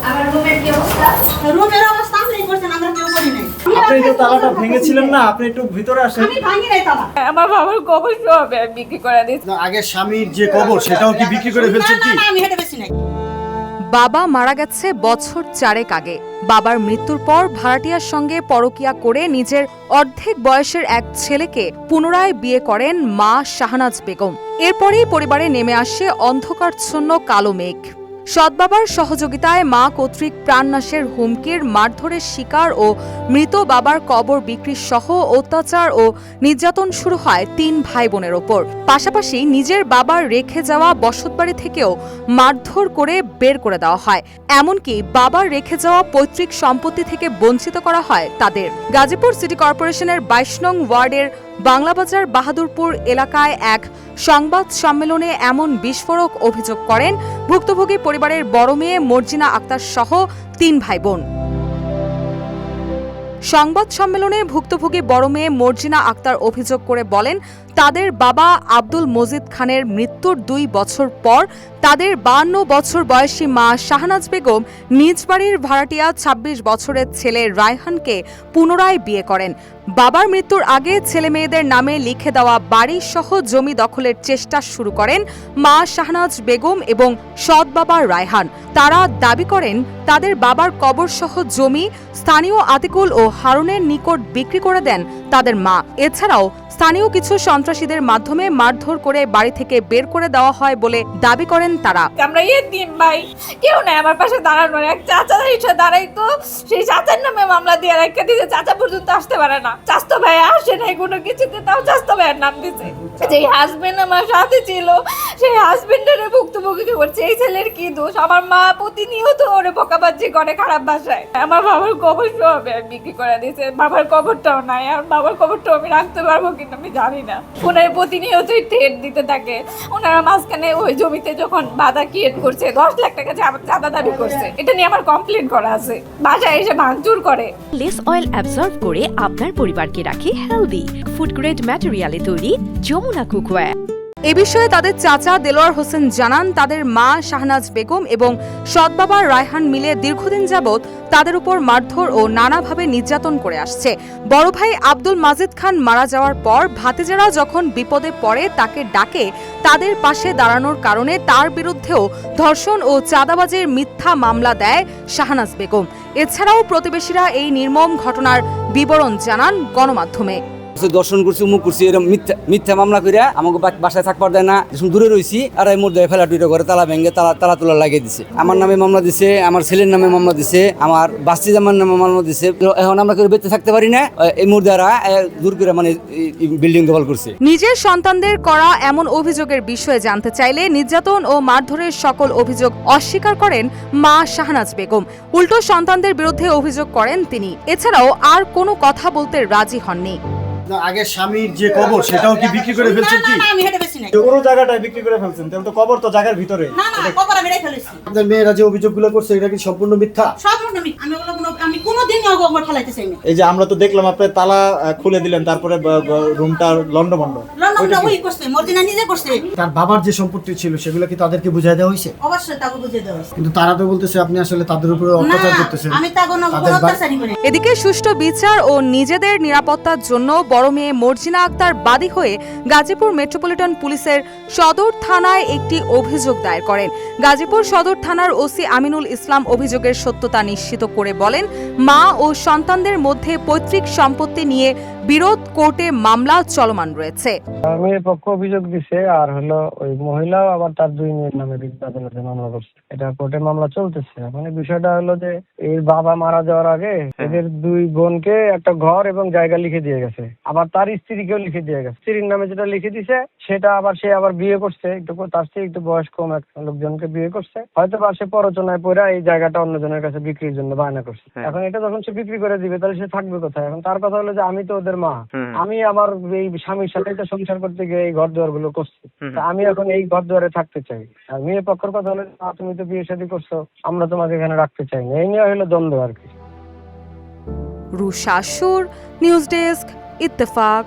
আমার রুমের কি অবস্থা? রুমের অবস্থা আপনি করছেন, আমরা কেউ করি নাই। আপনি যে তালাটা ভেঙেছিলেন না, আপনি একটু ভিতরে আসেন। আমি ভাঙি নাই তালা। আমার বাবার কবর সব বিক্রি করে দিয়েছে। না, আগে স্বামীর যে কবর সেটাও কি বিক্রি করে ফেলছেন কি? না, আমি হেঁটে বেশি নাই। বাবা মারা গেছে বছর 4 আগে। বাবার মৃত্যুর পর ভাড়াটিয়ার সঙ্গে পরকীয়া করে নিজের অর্ধেক বয়সের এক ছেলেকে পুনরায় বিয়ে করেন মা শাহনাজ বেগম। এরপরই পরিবারে নেমে আসে অন্ধকারচ্ছন্ন কালো মেঘ। সৎবাবার সহযোগিতায় মা কর্তৃক প্রাণনাশের হুমকির, মারধরের শিকার ও মৃত বাবার কবর বিক্রি সহ অত্যাচার ও নির্যাতন শুরু হয় 3 ভাই বোনের ওপর। পাশাপাশি নিজের বাবার রেখে যাওয়া বসতবাড়ি থেকেও মারধর করে বের করে দেওয়া হয়। এমনকি বাবার রেখে যাওয়া পৈতৃক সম্পত্তি থেকে বঞ্চিত করা হয় তাদের। গাজীপুর সিটি কর্পোরেশনের 22 নং ওয়ার্ডের বাংলাবাজার বাহাদুরপুর এলাকায় এক সংবাদ সম্মেলনে এমন বিস্ফোরক অভিযোগ করেন ভুক্তভোগী পরিবারের বড় মেয়ে মর্জিনা আক্তার সহ 3 ভাই বোন। সংবাদ সম্মেলনে ভুক্তভোগী বড় মেয়ে মর্জিনা আক্তার অভিযোগ করে বলেন, তাদের বাবা আব্দুল মজিদ খানের মৃত্যুর 2 বছর পর তাদের 52 বছর বয়সী মা শাহনাজ বেগম নিজ বাড়ির ভাড়াটিয়া 26 বছরের ছেলে রায়হানকে পুনরায় বিয়ে করেন। বাবার মৃত্যুর আগে ছেলে মেয়েদের নামে লিখে দেওয়া বাড়ি সহ জমি দখলের চেষ্টা শুরু করেন মা শাহনাজ বেগম এবং সৎ বাবা রায়হান। তারা দাবি করেন তাদের বাবার কবর সহ জমি স্থানীয় আতিকুল ও হারুনের নিকট বিক্রি করে দেন তাদের মা। এছাড়াও স্থানীয় কিছু সন্ত্রাসীদের মাধ্যমে মারধর করে বাড়ি থেকে বের করে দেওয়া হয় বলে দাবি করেন তারা। আমরা তিন ভাই, কেউ নাই আমার পাশে দাঁড়ানোর। এক চাচা এসে দাঁড়াইতো, সেই চাচার নামে মামলা দিয়ে রেখে দিয়েছে। চাচা পর্যন্ত আসতে পারে না। চাচতো ভাই আসে নাই কোনো কিছুতে, তাও চাচতো ভাইয়ের নাম দিছে। যেই হাজবেন্ড আমার সাথে ছিল, সেই হাজবেন্ডের ভুক্তভোগী করছে। এই ছেলের কি দোষ? আমার মা প্রতিনিয়ত ওরে বকাবাজি করে খারাপ ভাষায়। আমার বাবার কবর সব বিক্রি করে দিয়েছে। বাবার কবরটাও নাই। আর বাবার কবরটাও আমি রাখতে পারবো কিনা আমি জানি না। ওনার প্রতিনিয়তই টেট দিতে থাকে। ওনারা মাঝখানে ওই জমিতে যখন বাধা ক্রিয়েট করছে, 10 লাখ টাকা চাঁদা দাবি করছে। এটা নিয়ে আমার কমপ্লেন করা আছে। বাসায় এসে ভাঙচুর করে। লেস অয়েল অ্যাবজর্ব করে আপনার পরিবারকে রাখে হেলদি। ফুড গ্রেড ম্যাটেরিয়ালে তৈরি যমুনা কুকওয়্যার। এ বিষয়ে তাদের চাচা দেলোয়ার হোসেন জানান, তাদের মা শাহনাজ বেগম এবং সৎ বাবা রায়হান মিলে দীর্ঘদিন যাবৎ তাদের উপর মারধর ও নানাভাবে নির্যাতন করে আসছে। বড় ভাই আব্দুল মাজিদ খান মারা যাওয়ার পর ভাতিজারা যখন বিপদে পড়ে তাকে ডাকে তাদের পাশে দাঁড়ানোর কারণে তার বিরুদ্ধেও ধর্ষণ ও চাঁদাবাজির মিথ্যা মামলা দেয় শাহনাজ বেগম। এছাড়াও প্রতিবেশীরা এই নির্মম ঘটনার বিবরণ জানান গণমাধ্যমে। দর্শন করছি, মুখ করছি, এরকম মিথ্যা মামলা করে আমাকে বাসায় থাকবার দেয় না। দূরে রয়েছি আর এই মধ্যে ফেলা টুইটা করে তালা ভেঙে তালা তোলা লাগিয়ে দিছে। আমার নামে মামলা দিছে, আমার ছেলের নামে মামলা দিছে, আমার বাস্তি জামার নামে মামলা দিছে। এখন আমরা কেউ বেঁচে থাকতে পারি না। এই মুহূর্তে দূর করে মানে বিল্ডিং দখল করছে। নিজের সন্তানদের করা এমন অভিযোগের বিষয়ে জানতে চাইলে নির্যাতন ও মারধরের সকল অভিযোগ অস্বীকার করেন মা শাহনাজ বেগম। উল্টো সন্তানদের বিরুদ্ধে অভিযোগ করেন তিনি। এছাড়াও আর কোনো কথা বলতে রাজি হননি। না, আগে স্বামীর যে কবর সেটাও কি বিক্রি করে ফেলছেন কি? না, আমি হেঁটে বেশি নাই। পুরো জায়গাটাই বিক্রি করে ফেলছেন, তাহলে তো কবর তো জায়গার ভিতরে। না, কবর আমি রেখে ফেলেছি। আপনাদের মেয়েরা যে অভিযোগগুলো করছে এটা কি সম্পূর্ণ মিথ্যা? সম্পূর্ণ আমি কোনোদিনই কবর ফেলাইতে চাই না। এই যে আমরা তো দেখলাম আপনার তালা খুলে দিলেন, তারপরে রুমটা লন্ডভন্ড। লন্ডনটা ওই করছে, মর্জিনা নিজে করছে। তার বাবার যে সম্পত্তি ছিল সেগুলো কি তাদেরকে বুঝাই দেওয়া হয়েছে? অবশ্যই তাকে বুঝিয়ে দেওয়া হয়েছে। কিন্তু তারা তো বলতেছে আপনি আসলে তাদের উপরে অত্যাচার করতেছেন। আমি তাকে অত্যাচারই করি। এদিকে সুষ্ঠু বিচার ও নিজেদের নিরাপত্তার জন্য বড় মেয়ে মর্জিনা আক্তার বাদী হয়ে গাজীপুর মেট্রোপলিটন পুলিশের সদর থানায় একটি অভিযোগ দায়ের করেন। গাজীপুর সদর থানার ওসি আমিনুল ইসলাম অভিযোগের সত্যতা নিশ্চিত করে বলেন, মা ও সন্তানদের মধ্যে পৈতৃক সম্পত্তি নিয়ে বিরোধ কোর্টে মামলা চলমান রয়েছে। মেয়ের পক্ষ অভিযোগ দিছে, আর হলো ওই মহিলাও আবার তার 2 মেয়ের নামে আদালতে মামলা করছে। এটা কোর্টে মামলা চলতেছে। এখন বিষয়টা হলো যে এর বাবা মারা যাওয়ার আগে এদের 2 বোনকে একটা ঘর এবং জায়গা লিখে দিয়ে গেছে। আবার তার স্ত্রীকেও লিখে দিয়ে গেছে। স্ত্রীর নামে যেটা লিখে দিছে সেটা আবার সে আবার বিয়ে করছে, তার চেয়ে একটু বয়স কম এক লোকজনকে বিয়ে করছে। হয়তো বা সে প্ররোচনায় পড়ে এই জায়গাটা অন্যজনের কাছে বিক্রির জন্য বায়না করছে। এখন এটা যখন সে বিক্রি করে দিবে তাহলে সে থাকবে কোথায়? এখন তার কথা হলো যে আমি তো ওদের মা, আমি আমার এই স্বামীর সাথে তো সংসার করতে গিয়ে এই ঘর দুয়ার গুলো করছি। আমি এখন এই ঘর দুয়ারে থাকতে চাই। আর মেয়ে পক্ষের কথা হলো তুমি তো বিয়ে শাদী করছো, আমরা তোমাকে এখানে রাখতে চাই না। এই নিয়ে হলো দ্বন্দ্ব আর কি। রুশা সুর, নিউজ ডেস্ক, ইত্তেফাক।